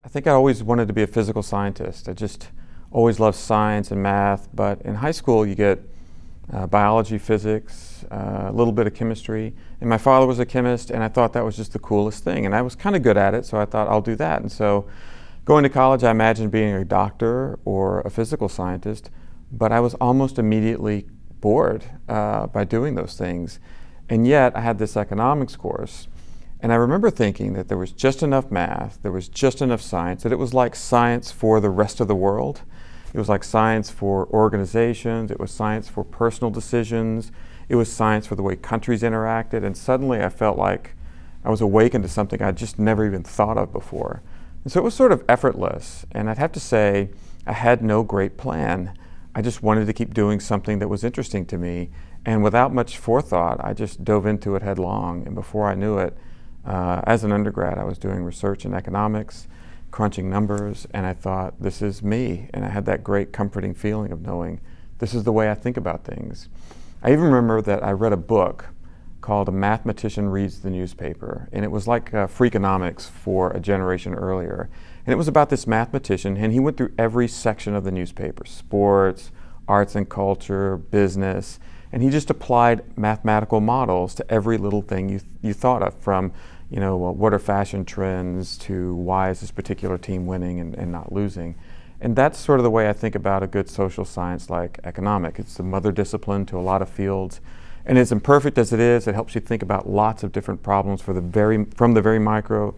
I think I always wanted to be a physical scientist. I just always loved science and math, but in high school you get biology, physics, a little bit of chemistry, and my father was a chemist and I thought that was just the coolest thing, and I was kind of good at it, so I thought I'll do that. And so going to college I imagined being a doctor or a physical scientist, but I was almost immediately bored by doing those things. And yet I had this economics course, and I remember thinking that there was just enough math, there was just enough science, that it was like science for the rest of the world. It was like science for organizations, it was science for personal decisions, it was science for the way countries interacted, and suddenly I felt like I was awakened to something I'd just never even thought of before. And so it was sort of effortless, and I'd have to say I had no great plan. I just wanted to keep doing something that was interesting to me, and without much forethought, I just dove into it headlong, and before I knew it, as an undergrad, I was doing research in economics, crunching numbers, and I thought, this is me. And I had that great comforting feeling of knowing this is the way I think about things. I even remember that I read a book called A Mathematician Reads the Newspaper, and it was like Freakonomics for a generation earlier. And it was about this mathematician, and he went through every section of the newspaper: sports, arts and culture, business, and he just applied mathematical models to every little thing you thought of, from what are fashion trends to why is this particular team winning and not losing. And that's sort of the way I think about a good social science like economics. It's the mother discipline to a lot of fields. And as imperfect as it is, it helps you think about lots of different problems from the very micro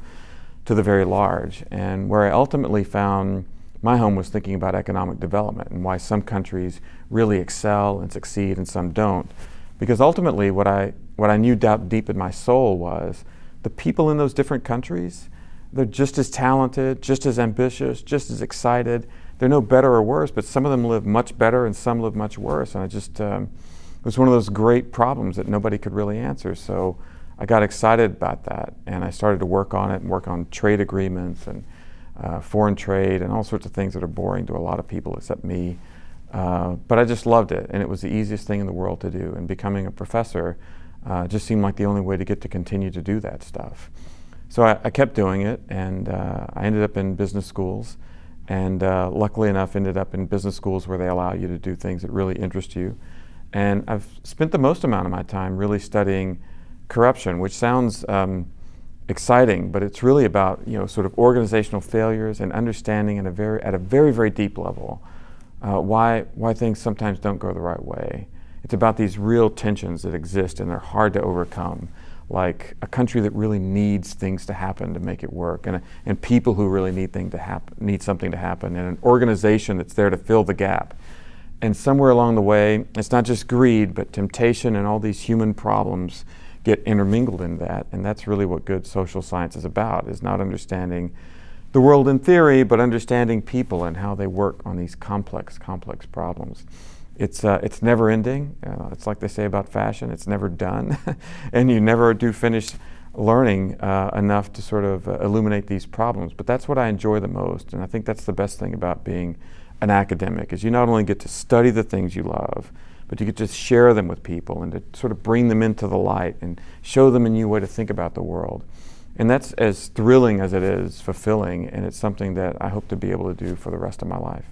to the very large. And where I ultimately found my home was thinking about economic development and why some countries really excel and succeed and some don't. Because ultimately what I knew deep in my soul was the people in those different countries, they're just as talented, just as ambitious, just as excited. They're no better or worse, but some of them live much better and some live much worse. And it was one of those great problems that nobody could really answer. So I got excited about that, and I started to work on it and work on trade agreements and foreign trade and all sorts of things that are boring to a lot of people except me. But I just loved it, and it was the easiest thing in the world to do. And becoming a professor just seemed like the only way to get to continue to do that stuff. So I kept doing it, and I ended up in business schools, and luckily enough ended up in business schools where they allow you to do things that really interest you. And I've spent the most amount of my time really studying corruption, which sounds exciting, but it's really about sort of organizational failures and understanding at a very, very deep level why things sometimes don't go the right way. It's about these real tensions that exist, and they're hard to overcome, like a country that really needs things to happen to make it work, and people who really need something to happen, and an organization that's there to fill the gap. And somewhere along the way, it's not just greed, but temptation and all these human problems get intermingled in that. And that's really what good social science is about, is not understanding the world in theory, but understanding people and how they work on these complex problems. It's never ending. It's like they say about fashion, it's never done. And you never do finish learning enough to sort of illuminate these problems. But that's what I enjoy the most. And I think that's the best thing about being an academic, is you not only get to study the things you love, but you get to share them with people and to sort of bring them into the light and show them a new way to think about the world. And that's as thrilling as it is fulfilling, and it's something that I hope to be able to do for the rest of my life.